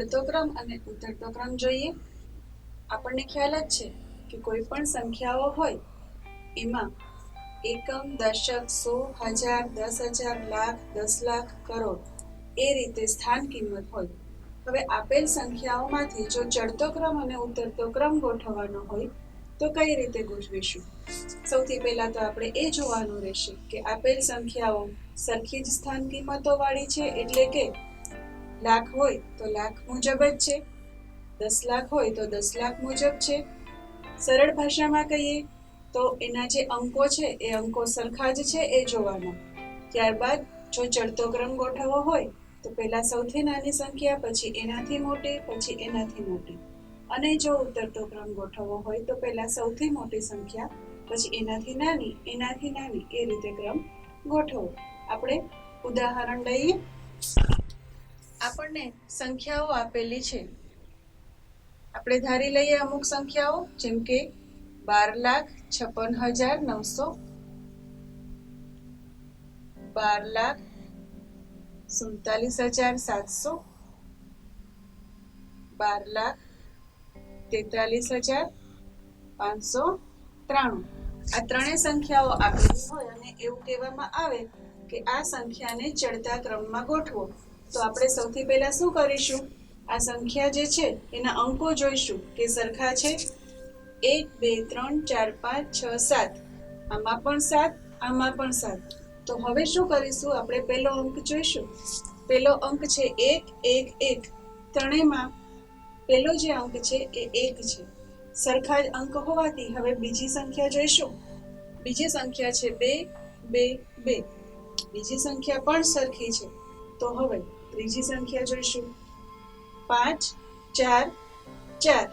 ચડતો ક્રમ અને ઉતરતો ક્રમ જોઈએ. આપણને ખ્યાલ જ છે કે કોઈ પણ સંખ્યાઓ હોય એમાં એકમ, દશક, સો, હજાર, 10,000, લાખ, 10 લાખ, કરોડ એ રીતે સ્થાન કિંમત હોય. હવે આપેલ સંખ્યાઓમાંથી જો ચડતો ક્રમ અને ઉતરતો ક્રમ ગોઠવવાનો હોય તો કઈ રીતે ગોઠવીશું? સૌથી પહેલા તો આપણે એ જોવાનું રહેશે કે આપેલ સંખ્યાઓ સરખી જ સ્થાન કિંમતો વાળી છે, એટલે કે લાખ હોય તો લાખ મુજબ જ છે, 10 લાખ હોય તો 10 લાખ મુજબ છે. સરળ ભાષામાં કહીએ તો એના જે અંકો છે એ અંકો સરખા જ છે એ જોવાના. ત્યારબાદ જો ચડતો ક્રમ ગોઠવવો હોય તો પહેલા સૌથી નાની સંખ્યા, પછી એનાથી મોટી, પછી એનાથી મોટી. અને જો ઉતરતો ક્રમ ગોઠવવો હોય તો પહેલા સૌથી મોટી સંખ્યા, પછી એનાથી નાની, એનાથી નાની, એ રીતે ક્રમ ગોઠવો. આપણે ઉદાહરણ લઈએ. આપણને સંખ્યાઓ આપેલી છે. આપણે ધારી લઈએ અમુક સંખ્યાઓ, જેમ કે 12,56,900, 12,47,700, 12,43,593. આ ત્રણેય સંખ્યાઓ આપેલી હોય અને એવું કહેવામાં આવે કે આ સંખ્યાને ચડતા ક્રમમાં ગોઠવો, તો આપણે સૌથી પહેલા શું કરીશું? આ સંખ્યા જે છે એના અંકો જોઈશું કે સરખા છે. 1, 2, 3, 4, 5, 6, 7. આમાં પણ 7, આમાં પણ 7. તો હવે શું કરીશું? આપણે પહેલો અંક જોઈશું. પહેલો અંક છે 1, 1, 1. ત્રણેયમાં પહેલો જે અંક છે એ 1 છે. સરખા જ અંક હોવાથી હવે બીજી સંખ્યા જોઈશું. બીજી સંખ્યા છે 2, 2, 2. બીજી સંખ્યા પણ સરખી છે. તો હવે ત્રીજી સંખ્યા જોઈશું. 5, 4, 4.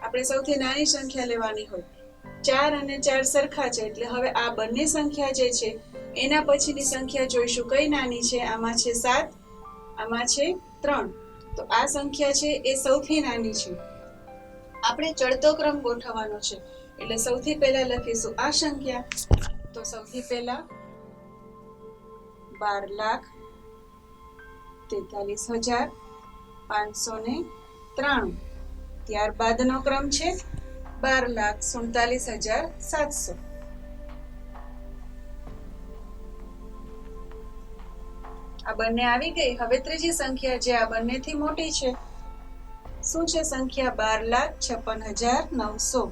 આપણે સૌથી નાની સંખ્યા લેવાની હોય. 4 અને 4 સરખા છે, એટલે હવે આ બંને સંખ્યા જે છે એના પછીની સંખ્યા જોઈશું. કઈ નાની છે? આમાં છે 7, આમાં છે 3. તો આ સંખ્યા છે એ સૌથી નાની છે. આપણે ચડતો ક્રમ ગોઠવવાનો છે, એટલે સૌથી પહેલા લખીશું આ સંખ્યા. તો સૌથી પહેલા 12,43,593. ત્યારબાદનો ક્રમ છે 12,47,700. આ બંને આવી ગઈ. હવે ત્રીજી સંખ્યા જે આ બંનેથી મોટી છે, શું છે સંખ્યા? 12,56,900.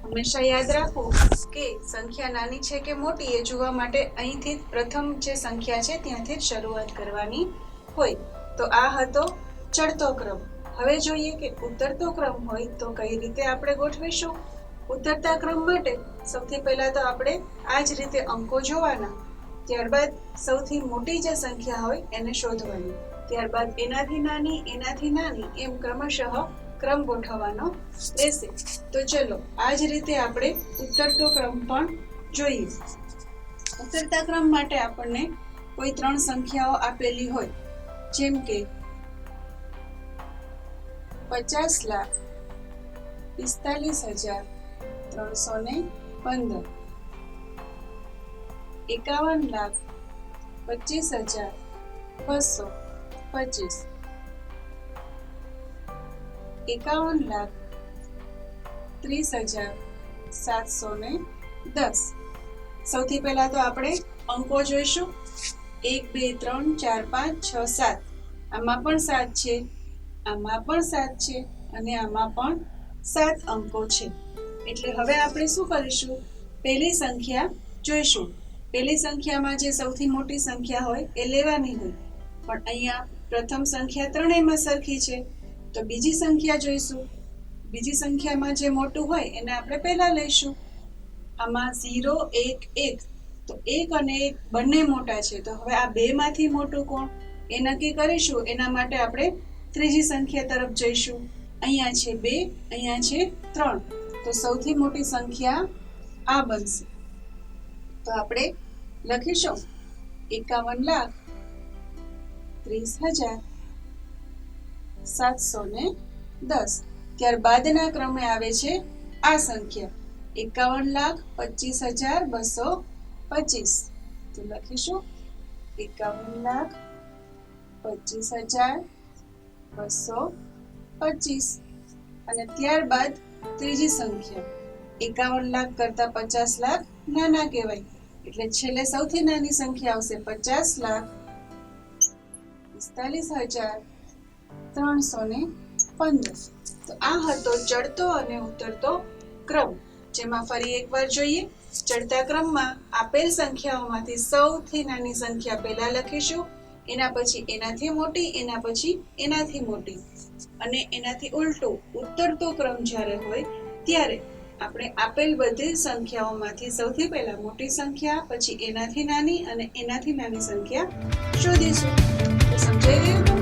હંમેશા યાદ રાખો કે સંખ્યા નાની છે કે મોટી એ જોવા માટે અહીંથી પ્રથમ જે સંખ્યા છે ત્યાંથી જ શરૂઆત કરવાની હોય. તો આ હતો ચડતો ક્રમ. હવે જોઈએ કે ઉતરતો ક્રમ હોય તો કઈ રીતે આપણે ગોઠવીશું. ઉતરતા ક્રમ માટે સૌથી પહેલા તો આપણે આ જ રીતે અંકો જોવાના. ત્યારબાદ સૌથી મોટી જે સંખ્યા હોય એને શોધવાની. ત્યારબાદ એનાથી નાની, એનાથી નાની, એમ ક્રમશઃ ક્રમ ગોઠવવાનો રહેશે. તો ચલો આ જ રીતે આપણે ઉતરતો ક્રમ પણ જોઈએ. ઉતરતા ક્રમ માટે આપણને કોઈ 3 સંખ્યાઓ આપેલી હોય, જેમ કે 50,45,315, 51,25,225, 51,30,710. સૌથી પહેલા તો આપણે અંકો જોઈશું. 1, 2, 3, 4, 5, 6, 7. આમાં પણ 7 છે, આમાં પણ 7 છે અને આમાં પણ 7 અંકો છે. એટલે હવે આપણે શું કરીશું? પહેલી સંખ્યા જોઈશું. પહેલી સંખ્યામાં જે સૌથી મોટી સંખ્યા હોય એ લેવાની હોય, પણ અહીંયા પ્રથમ સંખ્યા ત્રણેયમાં સરખી છે, તો બીજી સંખ્યા જોઈશું. બીજી સંખ્યામાં જે મોટું હોય એને આપણે પહેલા લઈશું. આમાં 0, 1, 1. તો 1 અને 1 બંને મોટા છે, તો હવે આ બે માંથી મોટું કોણ એ નક્કી કરીશું. એના માટે આપણે ત્રીજી સંખ્યા તરફ જઈશું. અહીંયા છે 2, અહીંયા છે 3. તો સૌથી મોટી સંખ્યા આ બનશે. તો આપણે લખીશું 51,30,710. ત્યારબાદના ક્રમે આવે છે આ સંખ્યા 51,25,225. તો લખીશું 51,25,225. 25,225 અને ત્યારબાદ ત્રીજી સંખ્યા 51 લાખ કરતા 50 લાખ નાના કહેવાય એટલે છેલ્લે સૌથી નાની સંખ્યા આવશે 50,45,315. તો આ હતો ચડતો અને ઉતરતો ક્રમ, જેમાં ફરી એકવાર જોઈએ. ચડતા ક્રમમાં આપેલ સંખ્યાઓમાંથી સૌથી નાની સંખ્યા પહેલા લખીશું, એના પછી એનાથી મોટી, એના પછી એનાથી મોટી, અને એનાથી ઉલટું ઉતરતો ક્રમ જ્યારે હોય ત્યારે આપણે આપેલ બધી સંખ્યાઓમાંથી સૌથી પહેલા મોટી સંખ્યા, પછી એનાથી નાની અને એનાથી નાની સંખ્યા શોધીશું. તો સમજાઈ ગયું?